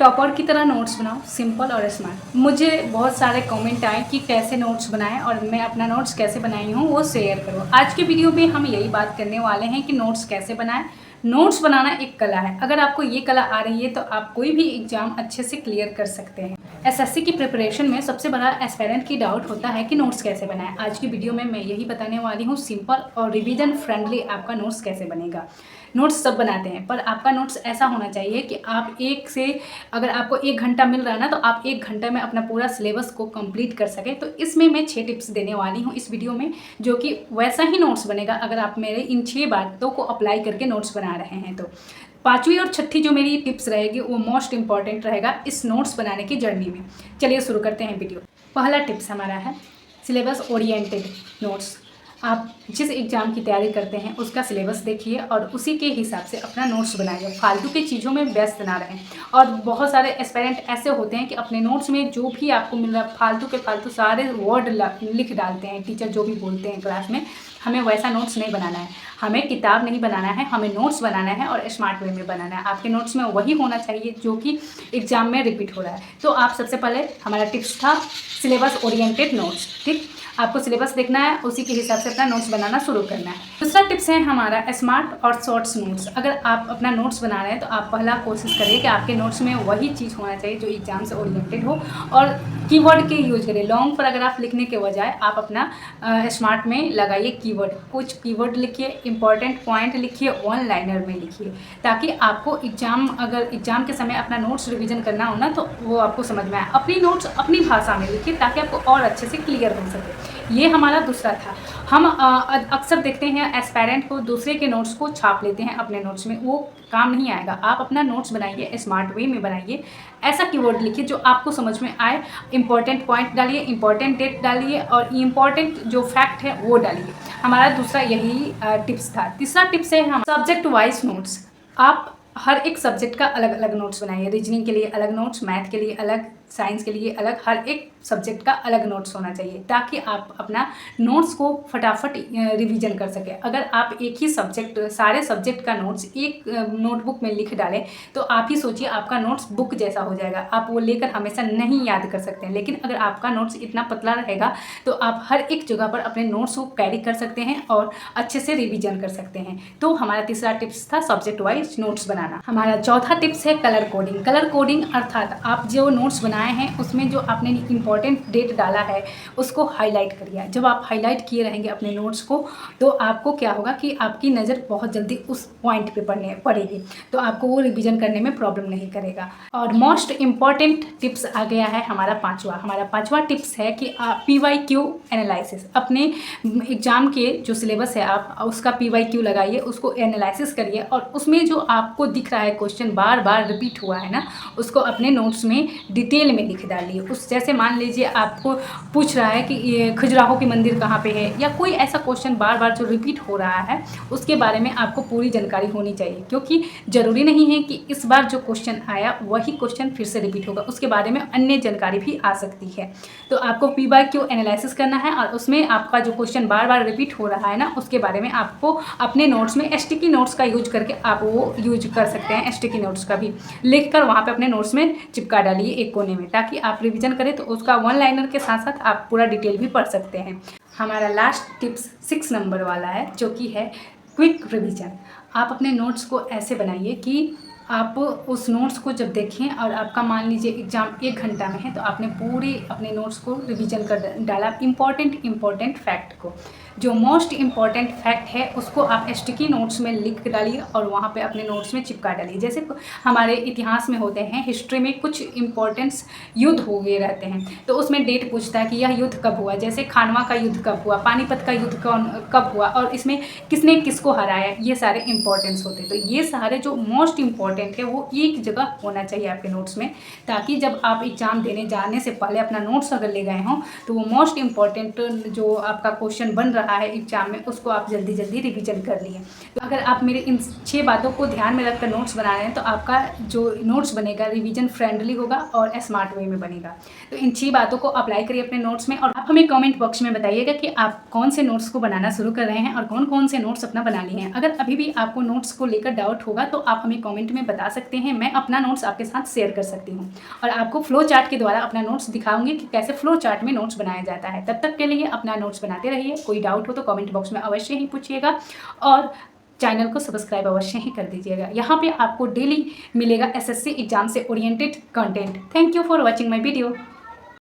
Topper की तरह notes बनाओ, सिंपल और स्मार्ट। मुझे बहुत सारे कमेंट आए कि कैसे नोट्स बनाएं और मैं अपना नोट्स कैसे बनाई हूँ वो शेयर करो। आज के वीडियो में हम यही बात करने वाले हैं कि नोट्स कैसे बनाएं। नोट्स बनाना एक कला है। अगर आपको ये कला आ रही है तो आप कोई भी एग्जाम अच्छे से क्लियर कर सकते हैं। एसएससी की प्रिपरेशन में सबसे बड़ा एस्पायरेंट की डाउट होता है कि नोट्स कैसे बनाएं। आज की वीडियो में मैं यही बताने वाली हूँ, सिंपल और रिवीजन फ्रेंडली आपका नोट्स कैसे बनेगा। नोट्स सब बनाते हैं, पर आपका नोट्स ऐसा होना चाहिए कि आप अगर आपको 1 घंटा मिल रहा है ना, तो आप 1 घंटे में अपना पूरा सिलेबस को कंप्लीट कर सकें। तो इसमें मैं 6 टिप्स देने वाली हूँ इस वीडियो में, जो कि वैसा ही नोट्स बनेगा अगर आप मेरे इन 6 बातों को अप्लाई करके नोट्स बना रहे हैं। तो 5वीं और 6थी जो मेरी टिप्स रहेगी वो मोस्ट इंपॉर्टेंट रहेगा इस नोट्स बनाने की जर्नी में। चलिए शुरू करते हैं वीडियो। पहला टिप्स हमारा है सिलेबस ओरिएंटेड नोट्स। आप जिस एग्ज़ाम की तैयारी करते हैं उसका सिलेबस देखिए और उसी के हिसाब से अपना नोट्स बनाइए। फालतू की चीज़ों में व्यस्त ना रहें। और बहुत सारे एस्पायरेंट ऐसे होते हैं कि अपने नोट्स में जो भी आपको मिल रहा है फालतू के फालतू सारे वर्ड लिख डालते हैं, टीचर जो भी बोलते हैं क्लास में। हमें वैसा नोट्स नहीं बनाना है, हमें किताब नहीं बनाना है, हमें नोट्स बनाना है और स्मार्ट वे में बनाना है। आपके नोट्स में वही होना चाहिए जो कि एग्ज़ाम में रिपीट हो रहा है। तो आप सबसे पहले हमारा टिप्स था सिलेबस ओरिएंटेड नोट्स। ठीक, आपको सिलेबस देखना है, उसी के हिसाब से अपना नोट्स बनाना शुरू करना है। दूसरा टिप्स है हमारा स्मार्ट और शॉर्ट्स नोट्स। अगर आप अपना नोट्स बना रहे हैं तो आप पहला कोशिश करिए कि आपके नोट्स में वही चीज़ होना चाहिए जो एग्जाम से ओरिएंटेड हो, और कीवर्ड के यूज करिए। लॉन्ग पर अगर आप लिखने के बजाय आप अपना स्मार्ट में लगाइए कीवर्ड। कुछ कीवर्ड लिखिए, इंपॉर्टेंट पॉइंट लिखिए, वन लाइनर में लिखिए, ताकि आपको अगर एग्जाम के समय अपना नोट्स रिवीजन करना हो ना तो वो आपको समझ में आए। अपनी नोट्स अपनी भाषा में लिखिए ताकि आपको और अच्छे से क्लियर हो सके। ये हमारा दूसरा था। हम अक्सर देखते हैं एस्पायरेंट को दूसरे के नोट्स को छाप लेते हैं अपने नोट्स में, वो काम नहीं आएगा। आप अपना नोट्स बनाइए, स्मार्ट वे में बनाइए। ऐसा कीवर्ड लिखिए जो आपको समझ में आए, इंपॉर्टेंट पॉइंट डालिए, इंपॉर्टेंट डेट डालिए और इंपॉर्टेंट जो फैक्ट है वो डालिए। हमारा दूसरा यही टिप्स था। तीसरा टिप्स है हम सब्जेक्ट वाइज नोट्स। आप हर एक सब्जेक्ट का अलग अलग नोट्स बनाइए। रीजनिंग के लिए अलग नोट्स, मैथ के लिए अलग, साइंस के लिए अलग। हर एक सब्जेक्ट का अलग नोट्स होना चाहिए ताकि आप अपना नोट्स को फटाफट रिवीजन कर सकें। अगर आप एक ही सब्जेक्ट सारे सब्जेक्ट का नोट्स एक नोटबुक में लिख डालें तो आप ही सोचिए आपका नोट्स बुक जैसा हो जाएगा। आप वो लेकर हमेशा नहीं याद कर सकते हैं। लेकिन अगर आपका नोट्स इतना पतला रहेगा तो आप हर एक जगह पर अपने नोट्स को कैरी कर सकते हैं और अच्छे से रिविजन कर सकते हैं। तो हमारा तीसरा टिप्स था सब्जेक्ट वाइज नोट्स बनाना। हमारा चौथा टिप्स है कलर कोडिंग। कलर कोडिंग अर्थात आप जो नोट्स बनाए हैं उसमें जो आपने इंपॉर्टेंट डेट डाला है उसको हाईलाइट करिए। जब आप हाईलाइट किए रहेंगे अपने नोट्स को तो आपको क्या होगा कि आपकी नज़र बहुत जल्दी उस पॉइंट पे पड़ेगी, तो आपको वो रिवीजन करने में प्रॉब्लम नहीं करेगा। और मोस्ट इम्पॉर्टेंट टिप्स आ गया है हमारा पांचवा टिप्स है कि आप PYQ एनालिसिस। अपने एग्जाम के जो सिलेबस है आप उसका PYQ लगाइए, उसको एनालिसिस करिए और उसमें जो आपको दिख रहा है क्वेश्चन बार बार रिपीट हुआ है ना, उसको अपने नोट्स में डिटेल में लिख डालिए। उस जैसे मान लीजिए आपको पूछ रहा है कि ये खजुराहो की मंदिर कहाँ पे है, या कोई ऐसा क्वेश्चन बार बार जो रिपीट हो रहा है उसके बारे में आपको पूरी जानकारी होनी चाहिए, क्योंकि ज़रूरी नहीं है कि इस बार जो क्वेश्चन आया वही क्वेश्चन फिर से रिपीट होगा, उसके बारे में अन्य जानकारी भी आ सकती है। तो आपको PYQ एनालिसिस करना है और उसमें आपका जो क्वेश्चन बार बार रिपीट हो रहा है ना उसके बारे में आपको अपने नोट्स में स्टिकी नोट्स का यूज करके आप वो यूज कर सकते हैं। स्टिकी नोट्स का भी लिख कर वहाँ पे अपने नोट्स में चिपका डालिए एक कोने में, ताकि आप रिवीजन करें तो उसका वन लाइनर के साथ साथ आप पूरा डिटेल भी पढ़ सकते हैं। हमारा लास्ट टिप्स 6 नंबर वाला है जो कि है क्विक रिवीजन। आप अपने नोट्स को ऐसे बनाइए कि आप उस नोट्स को जब देखें और आपका मान लीजिए एग्ज़ाम 1 घंटा में है तो आपने पूरे अपने नोट्स को रिवीजन कर डाला। इम्पॉर्टेंट फैक्ट को, जो मोस्ट इम्पॉर्टेंट फैक्ट है उसको आप स्टिकी नोट्स में लिख डालिए और वहाँ पे अपने नोट्स में चिपका डालिए। जैसे हमारे इतिहास में होते हैं, हिस्ट्री में कुछ इम्पॉर्टेंट्स युद्ध हो गए रहते हैं तो उसमें डेट पूछता है कि यह युद्ध कब हुआ। जैसे खानवा का युद्ध कब हुआ, पानीपत का युद्ध कब हुआ और इसमें किसने किसको हराया, ये सारे इंपॉर्टेंस होते हैं। तो ये सारे जो मोस्ट इम्पॉर्टेंट है वो एक जगह होना चाहिए आपके नोट्स में, ताकि जब आप एग्ज़ाम देने जाने से पहले अपना नोट्स अगर ले गए हों तो वो मोस्ट इम्पॉर्टेंट जो आपका क्वेश्चन बन रहा रहा है एग्जाम में उसको आप जल्दी जल्दी रिवीजन कर लिए। तो अगर आप मेरे इन 6 बातों को ध्यान में रखकर नोट्स बना रहे हैं तो आपका जो नोट्स बनेगा रिवीजन फ्रेंडली होगा और स्मार्ट वे में बनेगा। तो इन 6 बातों को अप्लाई करिए अपने नोट्स में, और आप हमें कमेंट बॉक्स में बताइएगा कि आप कौन से नोट्स को बनाना शुरू कर रहे हैं और कौन कौन से नोट्स अपना बना लिए हैं। अगर अभी भी आपको नोट्स को लेकर डाउट होगा तो आप हमें कमेंट में बता सकते हैं, मैं अपना नोट्स आपके साथ शेयर कर सकती हूँ और आपको फ्लो चार्ट के द्वारा अपना नोट्स दिखाऊंगी कि कैसे फ्लो चार्ट में नोट्स बनाया जाता है। तब तक के लिए अपना नोट्स बनाते रहिए। कोई डाउट हो तो कमेंट बॉक्स में अवश्य ही पूछिएगा और चैनल को सब्सक्राइब अवश्य ही कर दीजिएगा। यहाँ पे आपको डेली मिलेगा एसएससी एग्जाम से oriented content. Thank you for watching my video.